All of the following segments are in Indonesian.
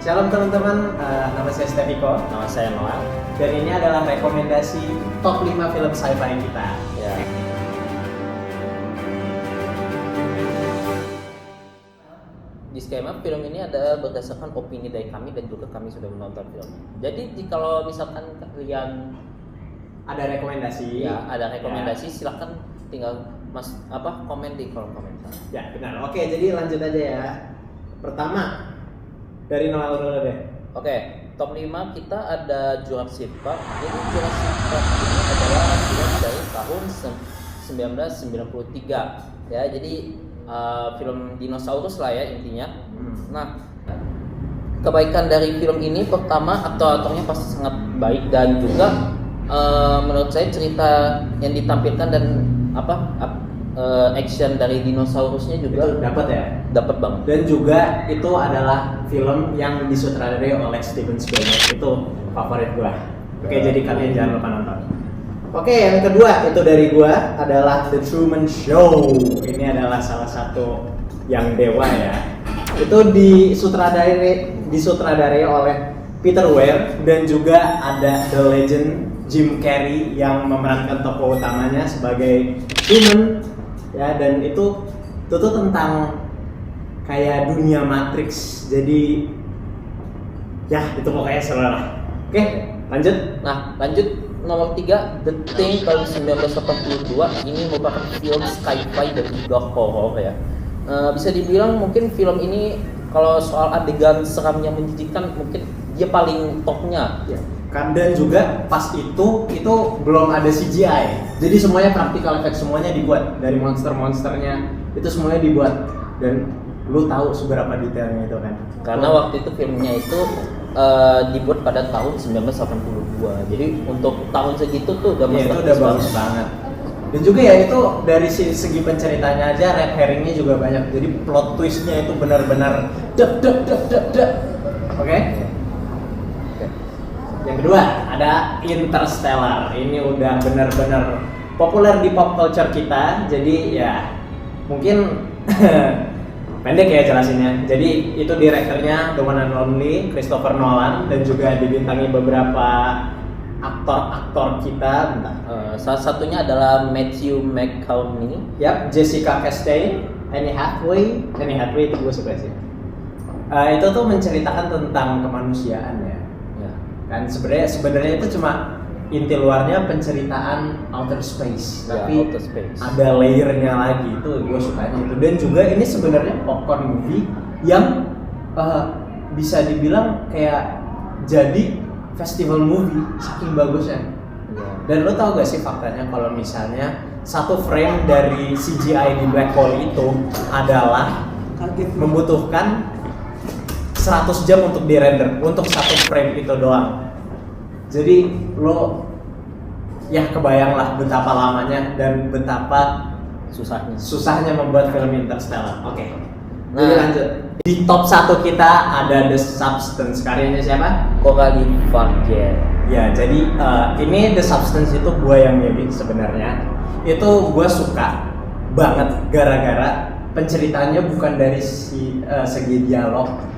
Shalom teman-teman, nama saya Steviko. Nama saya Noel. Dan ini adalah rekomendasi top 5 film sci-fi kita. Ya. Disclaimer, film ini adalah berdasarkan opini dari kami dan juga kami sudah menonton film. Jadi kalau misalkan kalian Ada rekomendasi. ya ada rekomendasi, silakan tinggal komen di kolom komentar. Ya benar. Oke, jadi lanjut aja ya. Pertama dari Noel dulu deh. Oke, top 5 kita ada Jurassic Park. Jadi Jurassic Park ini adalah film dari tahun 1993. Ya, jadi film dinosaurus lah ya intinya. Nah, kebaikan dari film ini pertama aktor-aktornya pasti sangat baik dan juga menurut saya cerita yang ditampilkan dan action dari dinosaurusnya juga dapat banget. Dan juga itu adalah film yang disutradarai oleh Steven Spielberg. Itu favorit gua. Oke, jadi kalian jangan lupa nonton. Oke, yang kedua itu dari gua adalah The Truman Show. Ini adalah salah satu yang dewa ya. Itu disutradarai oleh Peter Weir dan juga ada The Legend Jim Carrey yang memerankan tokoh utamanya sebagai Truman ya, dan itu tuh tentang kayak dunia Matrix. Jadi ya itu pokoknya seru lah. Oke, lanjut. Nah, lanjut nomor 3, The Thing tahun 1982. Ini merupakan film sci-fi dan juga horror ya. Bisa dibilang mungkin film ini kalau soal adegan seram yang menjijikkan mungkin dia paling topnya ya. Dan juga pas itu belum ada CGI, jadi semuanya practical effect, semuanya dibuat dari monster-monsternya itu semuanya dibuat, dan lu tahu seberapa detailnya itu kan? Karena waktu itu filmnya itu dibuat pada tahun 1982, jadi untuk tahun segitu tuh udah bagus banget. Dan juga ya itu dari segi penceritanya aja red herringnya juga banyak, jadi plot twistnya itu benar-benar dek. Oke? Yang kedua ada Interstellar. Ini udah benar-benar populer di pop culture kita. Jadi ya mungkin pendek ya jelasinnya. Jadi itu direkturnya The One and Only Christopher Nolan dan juga dibintangi beberapa aktor kita. Salah satunya adalah Matthew McConaughey. Yap, Jessica Chastain, Anne Hathaway itu gue suka sih. Itu tuh menceritakan tentang kemanusiaan ya. Kan sebenarnya itu cuma inti luarnya penceritaan outer space, tapi outer space. Ada layernya lagi, itu gue sukanya itu. Dan juga ini sebenarnya popcorn movie yang bisa dibilang kayak jadi festival movie saking bagusnya. Dan lo tau gak sih faktanya kalau misalnya satu frame dari CGI di Black Hole itu adalah membutuhkan 100 jam untuk di-render untuk satu frame itu doang. Jadi lo ya kebayanglah betapa lamanya dan betapa susahnya membuat film Interstellar. Oke. Nah, jadi lanjut. Di top 1 kita ada The Substance, karyanya siapa? Coralie Farger. Ya, jadi ini The Substance itu gue yang milih sebenarnya. Itu gue suka banget gara-gara penceritaannya bukan dari segi dialog,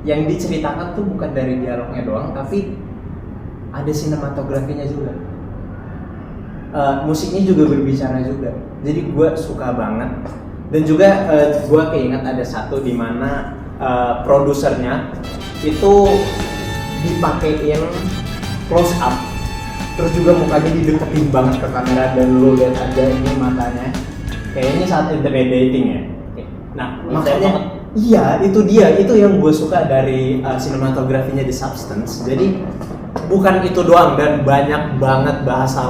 yang diceritakan tuh bukan dari dialognya doang, tapi ada sinematografinya juga. Musiknya juga berbicara juga. Jadi gue suka banget. Dan juga gue keinget ada satu di mana produsernya itu dipakein close up, terus juga mukanya dideketin banget ke kamera dan lu lihat aja ini matanya. Kayaknya saat intimidating ya. Nah, makanya iya, itu yang gue suka dari sinematografinya The Substance. Jadi bukan itu doang dan banyak banget bahasa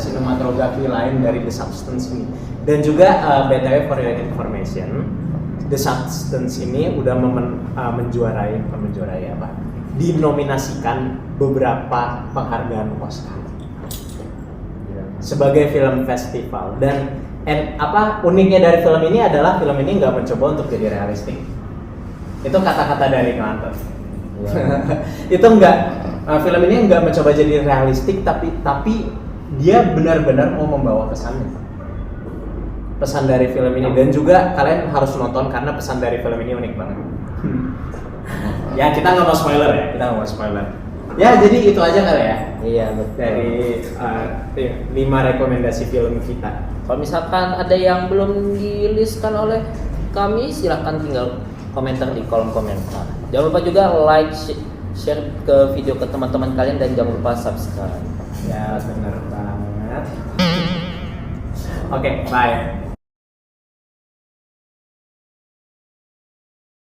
sinematografi lain dari The Substance ini. Dan juga BTW for your information, The Substance ini udah dinominasikan beberapa penghargaan Oscar sebagai film festival. Dan uniknya dari film ini adalah film ini nggak mencoba untuk jadi realistik. Itu kata-kata dari Ngelantur. Itu film ini nggak mencoba jadi realistik, tapi dia benar-benar mau membawa pesannya. pesan dari film ini, dan juga kalian harus nonton karena pesan dari film ini unik banget. Ya kita nggak mau spoiler ya, kita nggak mau spoiler. Ya jadi itu aja kali ya. Iya betul. Dari 5 rekomendasi film kita. Kalau misalkan ada yang belum di-listkan oleh kami, silahkan tinggal komentar di kolom komentar. Jangan lupa juga like, share ke video ke teman-teman kalian, dan jangan lupa subscribe. Ya benar banget. Oke, bye.